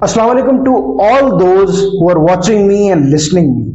Assalamu alaikum to all those who are watching me and listening me.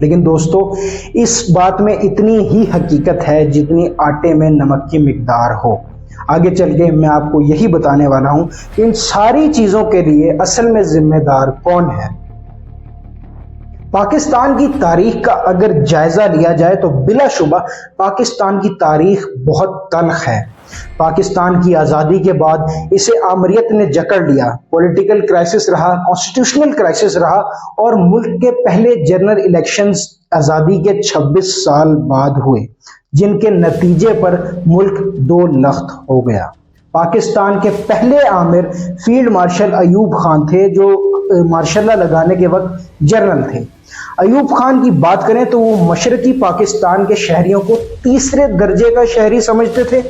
لیکن دوستو اس بات میں اتنی ہی حقیقت ہے جتنی آٹے میں نمک کی مقدار ہو۔ آگے چل کے میں آپ کو یہی بتانے والا ہوں کہ ان ساری چیزوں کے لیے اصل میں ذمہ دار کون ہے۔ پاکستان کی تاریخ کا اگر جائزہ لیا جائے تو بلا شبہ پاکستان کی تاریخ بہت تلخ ہے۔ پاکستان کی آزادی کے بعد اسے آمریت نے جکڑ لیا، پولیٹیکل کرائسس رہا، کانسٹیٹیوشنل کرائسس رہا، اور ملک کے پہلے جنرل الیکشنز آزادی کے 26 سال بعد ہوئے، جن کے نتیجے پر ملک دو لخت ہو گیا۔ پاکستان کے پہلے آمر فیلڈ مارشل ایوب خان تھے، جو مارشل لا لگانے کے وقت جنرل تھے۔ ایوب خان کی بات کریں تو وہ مشرقی پاکستان کے شہریوں کو تیسرے درجے کا شہری سمجھتے تھے،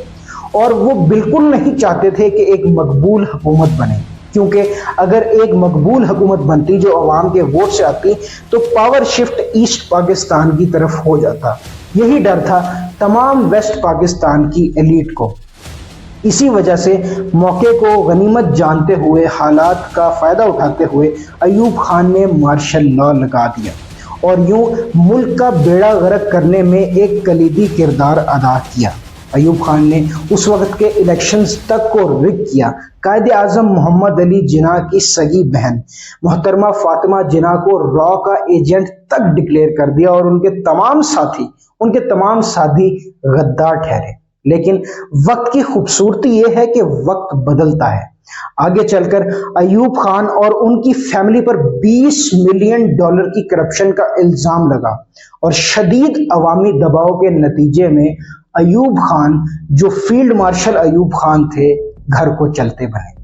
اور وہ بالکل نہیں چاہتے تھے کہ ایک مقبول حکومت بنے، کیونکہ اگر ایک مقبول حکومت بنتی جو عوام کے ووٹ سے آتی تو پاور شفٹ ایسٹ پاکستان کی طرف ہو جاتا۔ یہی ڈر تھا تمام ویسٹ پاکستان کی ایلیٹ کو۔ اسی وجہ سے موقع کو غنیمت جانتے ہوئے، حالات کا فائدہ اٹھاتے ہوئے ایوب خان نے مارشل لا لگا دیا اور یوں ملک کا بیڑا غرق کرنے میں ایک کلیدی کردار ادا کیا۔ ایوب خان نے اس وقت کے الیکشنز تک کو رگ کیا۔ قائد اعظم محمد علی جناح کی سگی بہن محترمہ فاطمہ جناح کو را کا ایجنٹ تک ڈکلیئر کر دیا، اور ان کے تمام ساتھی غدار ٹھہرے۔ لیکن وقت کی خوبصورتی یہ ہے کہ وقت بدلتا ہے۔ آگے چل کر ایوب خان اور ان کی فیملی پر $20 ملین کی کرپشن کا الزام لگا، اور شدید عوامی دباؤ کے نتیجے میں ایوب خان، جو فیلڈ مارشل ایوب خان تھے، گھر کو چلتے بنے۔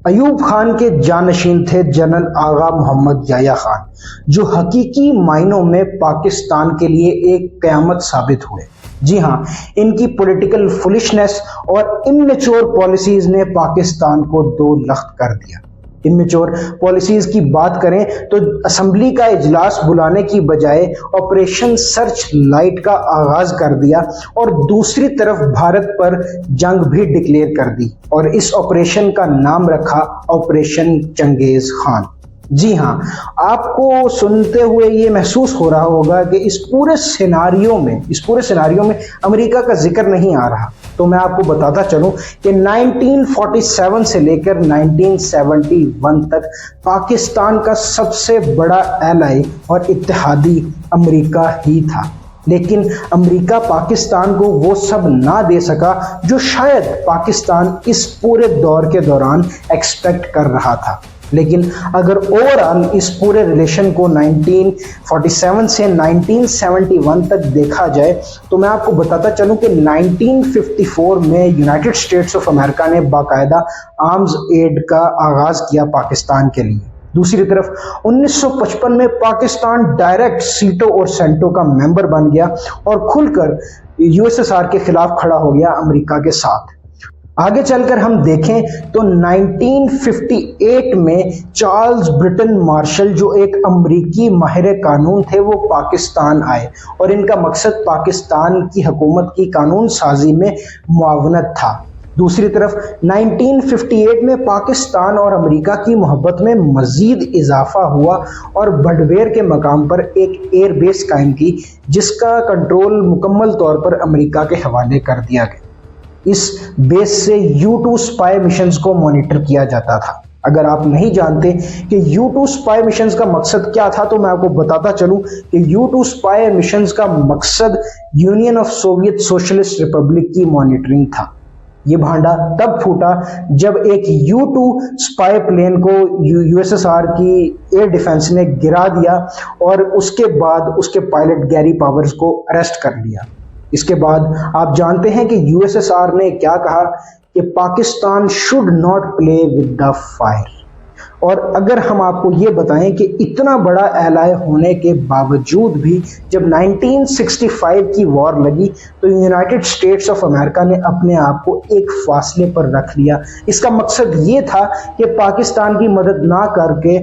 ایوب خان کے جانشین تھے جنرل آغا محمد یحییٰ خان، جو حقیقی معنوں میں پاکستان کے لیے ایک قیامت ثابت ہوئے۔ جی ہاں، ان کی پولیٹیکل فولشنس اور امیچور پالیسیز نے پاکستان کو دو لخت کر دیا۔ امیچور پالیسیز کی بات کریں تو اسمبلی کا اجلاس بلانے کی بجائے آپریشن سرچ لائٹ کا آغاز کر دیا، اور دوسری طرف بھارت پر جنگ بھی ڈکلیئر کر دی، اور اس آپریشن کا نام رکھا آپریشن چنگیز خان۔ جی ہاں، آپ کو سنتے ہوئے یہ محسوس ہو رہا ہوگا کہ اس پورے سیناریو میں امریکہ کا ذکر نہیں آ رہا۔ تو میں آپ کو بتاتا چلوں کہ 1947 سے لے کر 1971 تک پاکستان کا سب سے بڑا ایلائی اور اتحادی امریکہ ہی تھا، لیکن امریکہ پاکستان کو وہ سب نہ دے سکا جو شاید پاکستان اس پورے دور کے دوران ایکسپیکٹ کر رہا تھا۔ لیکن اگر اوورآل اس پورے ریلیشن کو 1947 سے 1971 تک دیکھا جائے تو میں آپ کو بتاتا چلوں کہ 1954 میں یونائٹڈ اسٹیٹس آف امریکہ نے باقاعدہ آرمز ایڈ کا آغاز کیا پاکستان کے لیے۔ دوسری طرف 1955 میں پاکستان ڈائریکٹ سیٹو اور سینٹو کا ممبر بن گیا اور کھل کر USSR کے خلاف کھڑا ہو گیا امریکہ کے ساتھ۔ آگے چل کر ہم دیکھیں تو 1958 میں چارلز برٹن مارشل، جو ایک امریکی ماہر قانون تھے، وہ پاکستان آئے، اور ان کا مقصد پاکستان کی حکومت کی قانون سازی میں معاونت تھا۔ دوسری طرف 1958 میں پاکستان اور امریکہ کی محبت میں مزید اضافہ ہوا اور بڈویر کے مقام پر ایک ایئر بیس قائم کی، جس کا کنٹرول مکمل طور پر امریکہ کے حوالے کر دیا گیا۔ اس بیس سے U2 اسپائی مشنز کو مانیٹر کیا جاتا تھا۔ اگر آپ نہیں جانتے کہ U2 اسپائی مشنز کا مقصد کیا تھا تو میں آپ کو بتاتا چلوں کہ U2 اسپائی مشنز کا مقصد union of Soviet socialist republic کی مانیٹرنگ تھا۔ یہ بھانڈا تب پھوٹا جب ایک U2 اسپائی پلین کو USSR کی ایئر ڈیفنس نے گرا دیا، اور اس کے بعد اس کے پائلٹ گیری پاورز کو اریسٹ کر لیا۔ اس کے بعد آپ جانتے ہیں کہ USSR نے کیا کہا کہ Pakistan should not play with the fire. اور اگر ہم آپ کو یہ بتائیں کہ اتنا بڑا ایلائی ہونے کے باوجود بھی جب 1965 کی وار لگی تو یونائٹڈ اسٹیٹس آف امریکہ نے اپنے آپ کو ایک فاصلے پر رکھ لیا۔ اس کا مقصد یہ تھا کہ پاکستان کی مدد نہ کر کے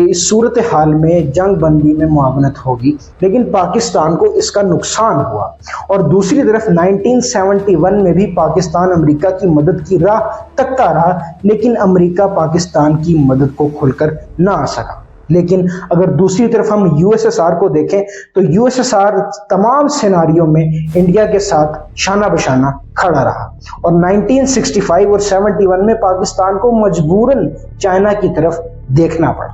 اس صورتحال میں جنگ بندی میں معاونت ہوگی، لیکن پاکستان کو اس کا نقصان ہوا۔ اور دوسری طرف 1971 میں بھی پاکستان امریکہ کی مدد کی راہ تکتا رہا، لیکن امریکہ پاکستان کی مدد کو کھل کر نہ آ سکا۔ لیکن اگر دوسری طرف ہم یو ایس ایس آر کو دیکھیں تو یو ایس ایس آر تمام سیناریوں میں انڈیا کے ساتھ شانہ بشانہ کھڑا رہا، اور 1965 اور 71 میں پاکستان کو مجبوراً چائنا کی طرف دیکھنا پڑا۔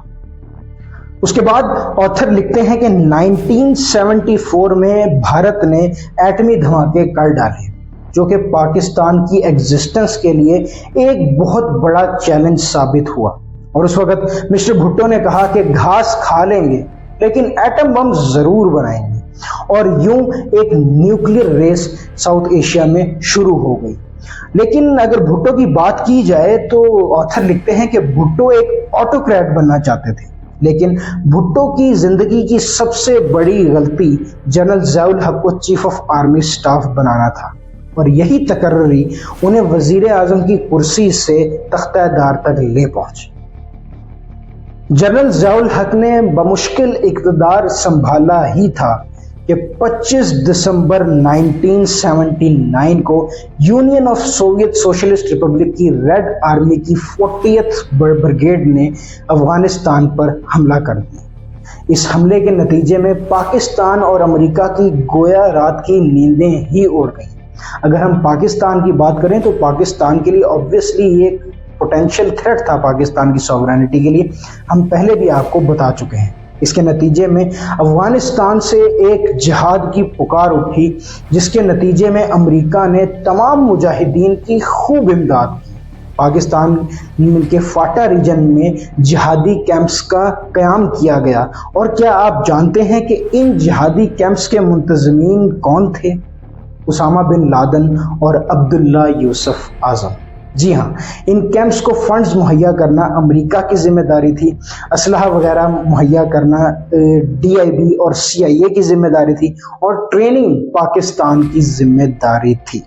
اس کے بعد آتھر لکھتے ہیں کہ 1974 میں بھارت نے ایٹمی دھماکے کر ڈالے، جو کہ پاکستان کی ایگزسٹنس کے لیے ایک بہت بڑا چیلنج ثابت ہوا، اور اس وقت مسٹر بھٹو نے کہا کہ گھاس کھا لیں گے لیکن ایٹم بم ضرور بنائیں گے، اور یوں ایک نیوکلیر ریس ساؤتھ ایشیا میں شروع ہو گئی۔ لیکن اگر بھٹو کی بات کی جائے تو آتھر لکھتے ہیں کہ بھٹو ایک آٹوکریٹ بننا چاہتے تھے، لیکن بھٹو کی زندگی کی سب سے بڑی غلطی جنرل ضیاء الحق کو چیف آف آرمی سٹاف بنانا تھا، اور یہی تقرری انہیں وزیر اعظم کی کرسی سے تختہ دار تک لے پہنچی۔ جنرل ضیاء الحق نے بمشکل اقتدار سنبھالا ہی تھا کہ 25 دسمبر 1979 کو union of Soviet socialist republic کی ریڈ آرمی کی 40th بریگیڈ نے افغانستان پر حملہ کر دیا۔ اس حملے کے نتیجے میں پاکستان اور امریکہ کی گویا رات کی نیندیں ہی اڑ گئیں۔ اگر ہم پاکستان کی بات کریں تو پاکستان کے لیے آبویسلی یہ پوٹینشیل تھریٹ تھا پاکستان کی سوورینٹی کے لیے، ہم پہلے بھی آپ کو بتا چکے ہیں۔ اس کے نتیجے میں افغانستان سے ایک جہاد کی پکار اٹھی، جس کے نتیجے میں امریکہ نے تمام مجاہدین کی خوب امداد کی۔ پاکستان کے فاٹا ریجن میں جہادی کیمپس کا قیام کیا گیا، اور کیا آپ جانتے ہیں کہ ان جہادی کیمپس کے منتظمین کون تھے؟ اسامہ بن لادن اور عبداللہ یوسف اعظم۔ جی ہاں، ان کیمپس کو فنڈز مہیا کرنا امریکہ کی ذمہ داری تھی، اسلحہ وغیرہ مہیا کرنا DIB اور CIA کی ذمہ داری تھی، اور ٹریننگ پاکستان کی ذمہ داری تھی،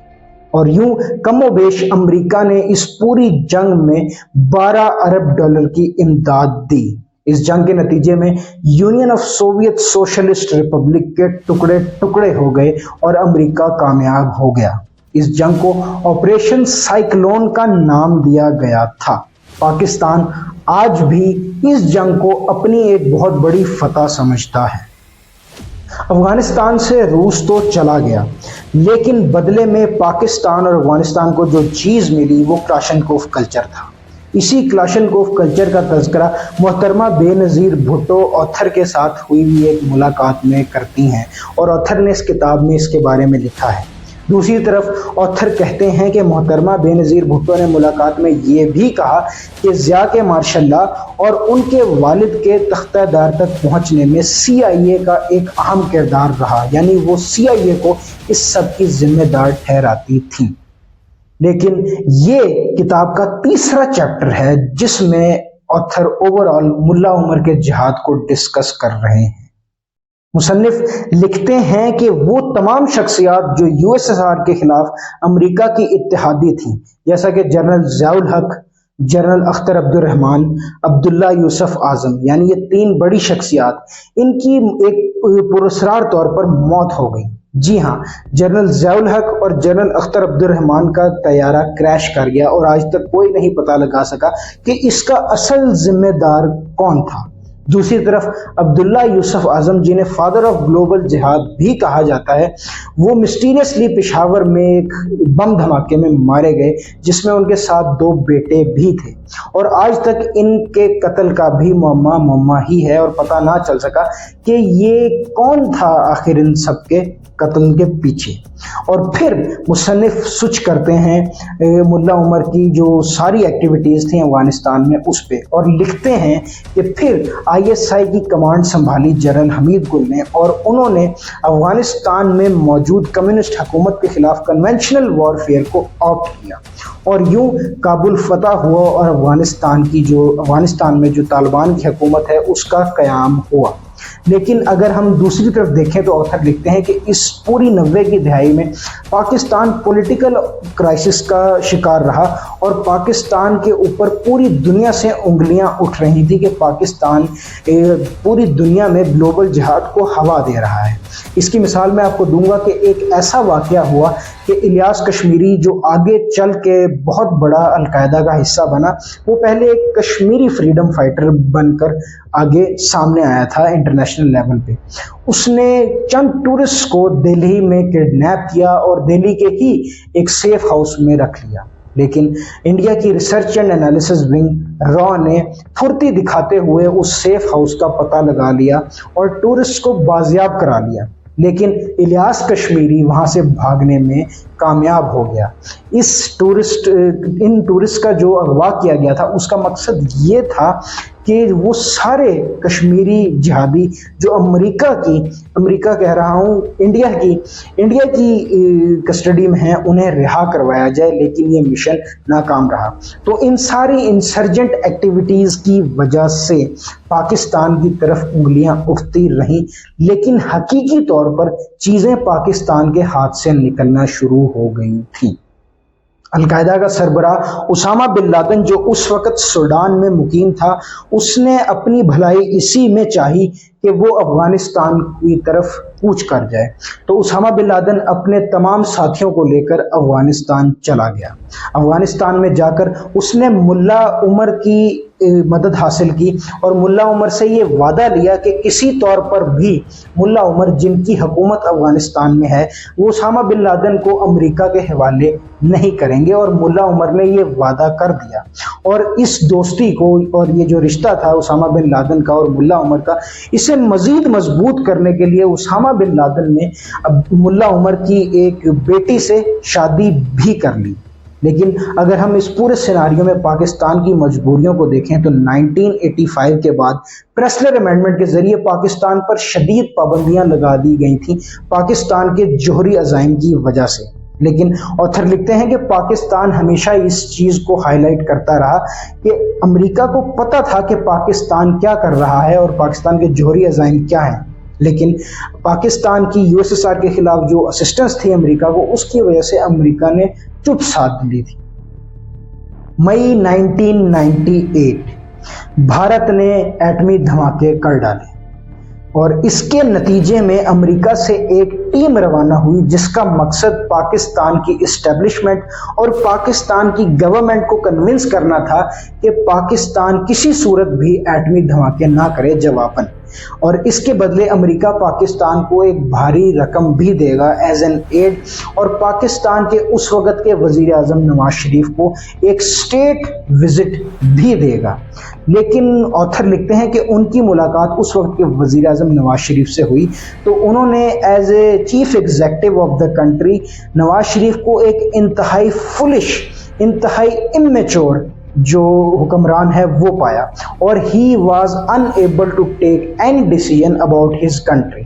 اور یوں کم و بیش امریکہ نے اس پوری جنگ میں $12 ارب کی امداد دی۔ اس جنگ کے نتیجے میں union of Soviet socialist republic کے ٹکڑے ٹکڑے ہو گئے اور امریکہ کامیاب ہو گیا۔ اس جنگ کو آپریشن سائیکلون کا نام دیا گیا تھا۔ پاکستان آج بھی اس جنگ کو اپنی ایک بہت بڑی فتح سمجھتا ہے۔ افغانستان سے روس تو چلا گیا، لیکن بدلے میں پاکستان اور افغانستان کو جو چیز ملی وہ کلاشنکوف کلچر تھا۔ اسی کلاشنکوف کلچر کا تذکرہ محترمہ بے نظیر بھٹو آتھر کے ساتھ ہوئی بھی ایک ملاقات میں کرتی ہیں، اور آتھر نے اس کتاب میں اس کے بارے میں لکھا ہے۔ دوسری طرف آتھر کہتے ہیں کہ محترمہ بے نظیر بھٹو نے ملاقات میں یہ بھی کہا کہ ضیاء کے مارشل لا اور ان کے والد کے تختہ دار تک پہنچنے میں CIA کا ایک اہم کردار رہا، یعنی وہ CIA کو اس سب کی ذمہ دار ٹھہراتی تھیں۔ لیکن یہ کتاب کا تیسرا چیپٹر ہے جس میں آتھر اوورآل ملا عمر کے جہاد کو ڈسکس کر رہے ہیں۔ مصنف لکھتے ہیں کہ وہ تمام شخصیات جو USSR کے خلاف امریکہ کی اتحادی تھیں، جیسا کہ جنرل ضیاء الحق، جنرل اختر عبد الرحمان، عبداللہ یوسف اعظم، یعنی یہ 3 بڑی شخصیات، ان کی ایک پراسرار طور پر موت ہو گئی۔ جی ہاں، جنرل ضیاء الحق اور جنرل اختر عبد الرحمان کا طیارہ کریش کر گیا، اور آج تک کوئی نہیں پتہ لگا سکا کہ اس کا اصل ذمہ دار کون تھا۔ دوسری طرف عبداللہ یوسف اعظم، جنہیں فادر آف گلوبل جہاد بھی کہا جاتا ہے، وہ مسٹیریسلی پشاور میں ایک بم دھماکے میں مارے گئے، جس میں ان کے ساتھ 2 بیٹے بھی تھے، اور آج تک ان کے قتل کا بھی معمہ ہی ہے، اور پتہ نہ چل سکا کہ یہ کون تھا آخر ان سب کے قتل کے پیچھے۔ اور پھر مصنف سوچ کرتے ہیں ملا عمر کی جو ساری ایکٹیویٹیز تھیں افغانستان میں اس پہ، اور لکھتے ہیں کہ پھر ISI کی کمانڈ سنبھالی جنرل حمید گل نے، اور انہوں نے افغانستان میں موجود کمیونسٹ حکومت کے خلاف کنونشنل وارفیئر کو آپٹ کیا، اور یوں کابل فتح ہوا، اور افغانستان میں جو طالبان کی حکومت ہے اس کا قیام ہوا۔ لیکن اگر ہم دوسری طرف دیکھیں تو آتھر لکھتے ہیں کہ اس پوری 90 کی دہائی میں پاکستان پولیٹیکل کرائسس کا شکار رہا، اور پاکستان کے اوپر پوری دنیا سے انگلیاں اٹھ رہی تھی کہ پاکستان پوری دنیا میں گلوبل جہاد کو ہوا دے رہا ہے۔ اس کی مثال میں آپ کو دوں گا کہ ایک ایسا واقعہ ہوا کہ الیاس کشمیری جو آگے چل کے بہت بڑا القاعدہ کا حصہ بنا، وہ پہلے ایک کشمیری فریڈم فائٹر بن کر آگے سامنے آیا تھا انٹرنیشنل لیول پہ۔ اس نے چند ٹورسٹ کو دہلی میں کڈنیپ کیا اور دہلی کے ہی ایک سیف ہاؤس میں رکھ لیا، لیکن انڈیا کی ریسرچ اینڈ انالیسس ونگ را نے پھرتی دکھاتے ہوئے اس سیف ہاؤس کا پتہ لگا لیا اور ٹورسٹ کو بازیاب کرا لیا، لیکن الیاس کشمیری وہاں سے بھاگنے میں کامیاب ہو گیا۔ ان ٹورسٹ کا جو اغوا کیا گیا تھا اس کا مقصد یہ تھا کہ وہ سارے کشمیری جہادی جو امریکہ کہہ رہا ہوں انڈیا کی کسٹڈی میں ہیں انہیں رہا کروایا جائے، لیکن یہ مشن ناکام رہا۔ تو ان ساری انسرجنٹ ایکٹیویٹیز کی وجہ سے پاکستان کی طرف انگلیاں اٹھتی رہیں، لیکن حقیقی طور پر چیزیں پاکستان کے ہاتھ سے نکلنا شروع ہو گئی تھیں۔ القاعدہ کا سربراہ اسامہ بن لادن جو اس وقت سوڈان میں مقیم تھا، اس نے اپنی بھلائی اسی میں چاہی کہ وہ افغانستان کی طرف کوچ کر جائے، تو اسامہ بن لادن اپنے تمام ساتھیوں کو لے کر افغانستان چلا گیا۔ افغانستان میں جا کر اس نے ملا عمر کی مدد حاصل کی اور ملا عمر سے یہ وعدہ لیا کہ کسی طور پر بھی ملا عمر جن کی حکومت افغانستان میں ہے وہ اسامہ بن لادن کو امریکہ کے حوالے نہیں کریں گے، اور ملا عمر نے یہ وعدہ کر دیا۔ اور اس دوستی کو اور یہ جو رشتہ تھا اسامہ بن لادن کا اور ملا عمر کا، اسے مزید مضبوط کرنے کے لیے اسامہ بن لادن نے ملا عمر کی ایک بیٹی سے شادی بھی کر لی۔ لیکن اگر ہم اس پورے سیناریو میں پاکستان کی مجبوریوں کو دیکھیں تو 1985 کے بعد پریسلر امینڈمنٹ کے ذریعے پاکستان پر شدید پابندیاں لگا دی گئی تھیں پاکستان کے جوہری عزائم کی وجہ سے، لیکن آتھر لکھتے ہیں کہ پاکستان ہمیشہ اس چیز کو ہائی لائٹ کرتا رہا کہ امریکہ کو پتہ تھا کہ پاکستان کیا کر رہا ہے اور پاکستان کے جوہری عزائم کیا ہیں، لیکن پاکستان کی یو ایس ایس آر کے خلاف جو اسسٹنس تھی امریکہ کو، اس کی وجہ سے امریکہ نے چپ سادھ لی تھی۔ مئی 1998 بھارت نے ایٹمی دھماکے کر ڈالے اور اس کے نتیجے میں امریکہ سے ایک ٹیم روانہ ہوئی جس کا مقصد پاکستان کی اسٹیبلشمنٹ اور پاکستان کی گورنمنٹ کو کنونس کرنا تھا کہ پاکستان کسی صورت بھی ایٹمی دھماکے نہ کرے جواباً، اور اس کے بدلے امریکہ پاکستان کو ایک بھاری رقم بھی دے گا ایز این ایڈ، اور پاکستان کے اس وقت کے وزیر اعظم نواز شریف کو ایک اسٹیٹ وزٹ بھی دے گا۔ لیکن آتھر لکھتے ہیں کہ ان کی ملاقات اس وقت کے وزیر اعظم نواز شریف سے ہوئی تو انہوں نے as a chief executive of the country Nawaz Sharif کو ایک انتہائی فولش، انتہائی امیچور جو حکمران ہے وہ پایا، اور he was unable to take any decision about his country.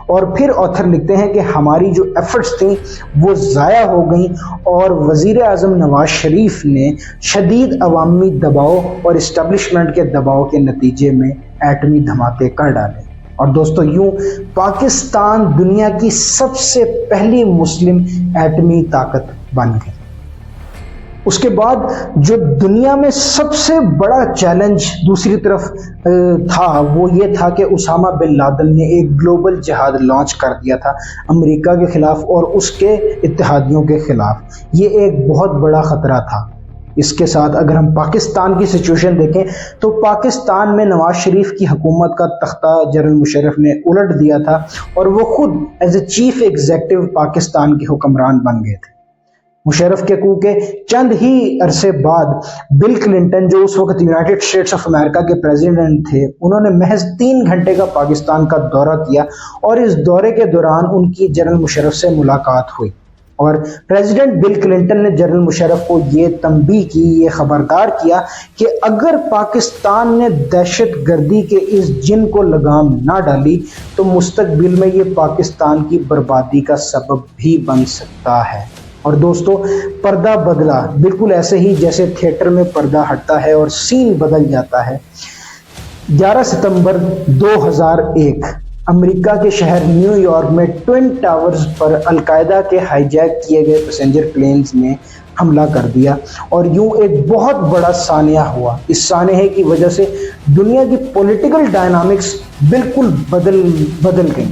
اور پھر آتھر لکھتے ہیں کہ ہماری جو ایفرٹس تھیں وہ ضائع ہو گئیں، اور وزیر اعظم نواز شریف نے شدید عوامی دباؤ اور اسٹیبلشمنٹ کے دباؤ کے نتیجے میں ایٹمی دھماکے کر ڈالے۔ اور دوستو یوں پاکستان دنیا کی سب سے پہلی مسلم ایٹمی طاقت بن گئی۔ اس کے بعد جو دنیا میں سب سے بڑا چیلنج دوسری طرف تھا وہ یہ تھا کہ اسامہ بن لادن نے ایک گلوبل جہاد لانچ کر دیا تھا امریکہ کے خلاف اور اس کے اتحادیوں کے خلاف۔ یہ ایک بہت بڑا خطرہ تھا۔ اس کے ساتھ اگر ہم پاکستان کی سچویشن دیکھیں تو پاکستان میں نواز شریف کی حکومت کا تختہ جنرل مشرف نے الٹ دیا تھا اور وہ خود as a chief executive Pakistan کے حکمران بن گئے تھے۔ مشرف کے کو کے چند ہی عرصے بعد بل کلنٹن جو اس وقت یونائٹڈ اسٹیٹس آف امریکہ کے پریزیڈنٹ تھے، انہوں نے محض 3 گھنٹے کا پاکستان کا دورہ کیا اور اس دورے کے دوران ان کی جنرل مشرف سے ملاقات ہوئی، اور پریزیڈنٹ بل کلنٹن نے جنرل مشرف کو یہ تنبیہ کی، یہ خبردار کیا کہ اگر پاکستان نے دہشت گردی کے اس جن کو لگام نہ ڈالی تو مستقبل میں یہ پاکستان کی بربادی کا سبب بھی بن سکتا ہے۔ اور دوستو پردہ بدلا بالکل ایسے ہی جیسے تھیٹر میں پردہ ہٹتا ہے اور سین بدل جاتا ہے۔ 11 ستمبر 2001 امریکہ کے شہر نیو یارک میں ٹوئن ٹاورز پر القاعدہ کے ہائی جیک کیے گئے پیسنجر پلینز نے حملہ کر دیا اور یوں ایک بہت بڑا سانحہ ہوا۔ اس سانحے کی وجہ سے دنیا کی پولیٹیکل ڈائنامکس بالکل بدل گئیں۔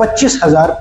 25,000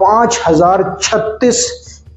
5,036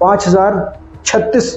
5,036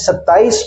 $27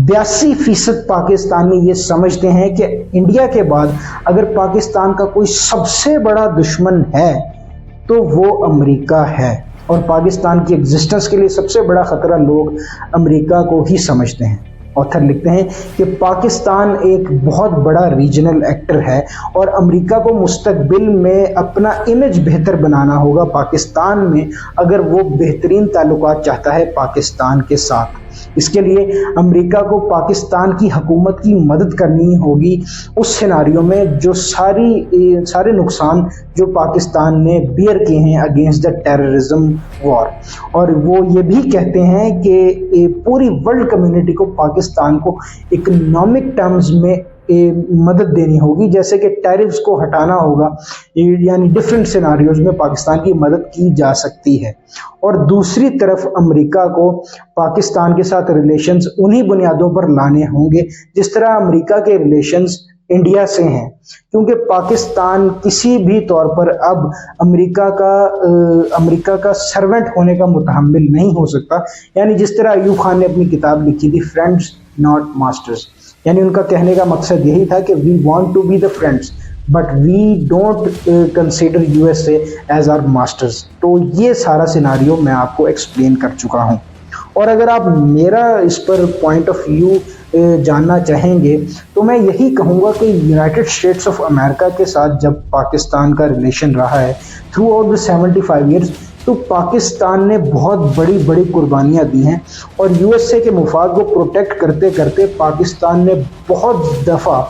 82% پاکستانی یہ سمجھتے ہیں کہ انڈیا کے بعد اگر پاکستان کا کوئی سب سے بڑا دشمن ہے تو وہ امریکہ ہے، اور پاکستان کی ایگزسٹنس کے لیے سب سے بڑا خطرہ لوگ امریکہ کو ہی سمجھتے ہیں۔ آتھر لکھتے ہیں کہ پاکستان ایک بہت بڑا ریجنل ایکٹر ہے اور امریکہ کو مستقبل میں اپنا امیج بہتر بنانا ہوگا پاکستان میں اگر وہ بہترین تعلقات چاہتا ہے پاکستان کے ساتھ۔ اس کے لیے امریکہ کو پاکستان کی حکومت کی مدد کرنی ہوگی اس سیناریو میں جو سارے نقصان جو پاکستان نے بیئر کیے ہیں اگینسٹ دا ٹیررزم وار، اور وہ یہ بھی کہتے ہیں کہ پوری ورلڈ کمیونٹی کو پاکستان کو اکنامک ٹرمز میں مدد دینی ہوگی، جیسے کہ ٹیرفز کو ہٹانا ہوگا، یعنی ڈفرینٹ سیناریوز میں پاکستان کی مدد کی جا سکتی ہے۔ اور دوسری طرف امریکہ کو پاکستان کے ساتھ ریلیشنز انہی بنیادوں پر لانے ہوں گے جس طرح امریکہ کے ریلیشنز انڈیا سے ہیں، کیونکہ پاکستان کسی بھی طور پر اب امریکہ کا سرونٹ ہونے کا متحمل نہیں ہو سکتا، یعنی جس طرح ایوب خان نے اپنی کتاب لکھی تھی فرینڈز ناٹ ماسٹرز، یعنی ان کا کہنے کا مقصد یہی تھا کہ we want to be the friends but we don't consider U S A as our masters. تو یہ سارا سیناریو میں آپ کو ایکسپلین کر چکا ہوں، اور اگر آپ میرا اس پر پوائنٹ آف ویو جاننا چاہیں گے تو میں یہی کہوں گا کہ یونائٹڈ اسٹیٹس آف امریکہ کے ساتھ جب پاکستان کا ریلیشن رہا ہے تھرو آؤٹ دا 75 ایئرس، تو پاکستان نے بہت بڑی قربانیاں دی ہیں، اور یو ایس اے کے مفاد کو پروٹیکٹ کرتے کرتے پاکستان نے بہت دفعہ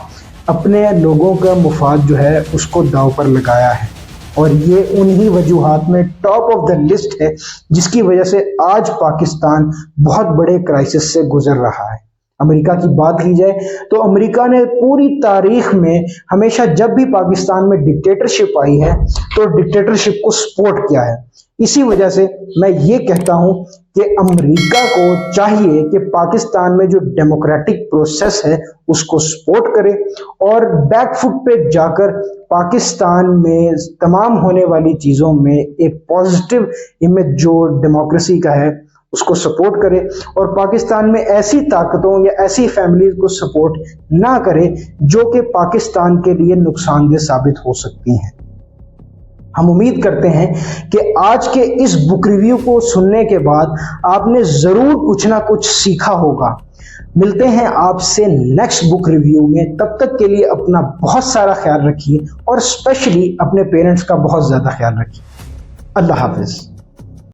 اپنے لوگوں کا مفاد جو ہے اس کو داؤ پر لگایا ہے، اور یہ انہی وجوہات میں ٹاپ آف دا لسٹ ہے جس کی وجہ سے آج پاکستان بہت بڑے کرائسس سے گزر رہا ہے۔ امریکہ کی بات کی جائے تو امریکہ نے پوری تاریخ میں ہمیشہ جب بھی پاکستان میں ڈکٹیٹرشپ آئی ہے تو ڈکٹیٹرشپ کو سپورٹ کیا ہے۔ اسی وجہ سے میں یہ کہتا ہوں کہ امریکہ کو چاہیے کہ پاکستان میں جو ڈیموکریٹک پروسیس ہے اس کو سپورٹ کرے، اور بیک فٹ پہ جا کر پاکستان میں تمام ہونے والی چیزوں میں ایک پازیٹیو امیج جو ڈیموکریسی کا ہے اس کو سپورٹ کرے، اور پاکستان میں ایسی طاقتوں یا ایسی فیملیز کو سپورٹ نہ کرے جو کہ پاکستان کے لیے نقصان دہ ثابت ہو سکتی ہیں۔ ہم امید کرتے ہیں کہ آج کے اس بک ریویو کو سننے کے بعد آپ نے ضرور کچھ نہ کچھ سیکھا ہوگا۔ ملتے ہیں آپ سے نیکسٹ بک ریویو میں، تب تک کے لیے اپنا بہت سارا خیال رکھیے، اور اسپیشلی اپنے پیرنٹس کا بہت زیادہ خیال رکھیے۔ اللہ حافظ۔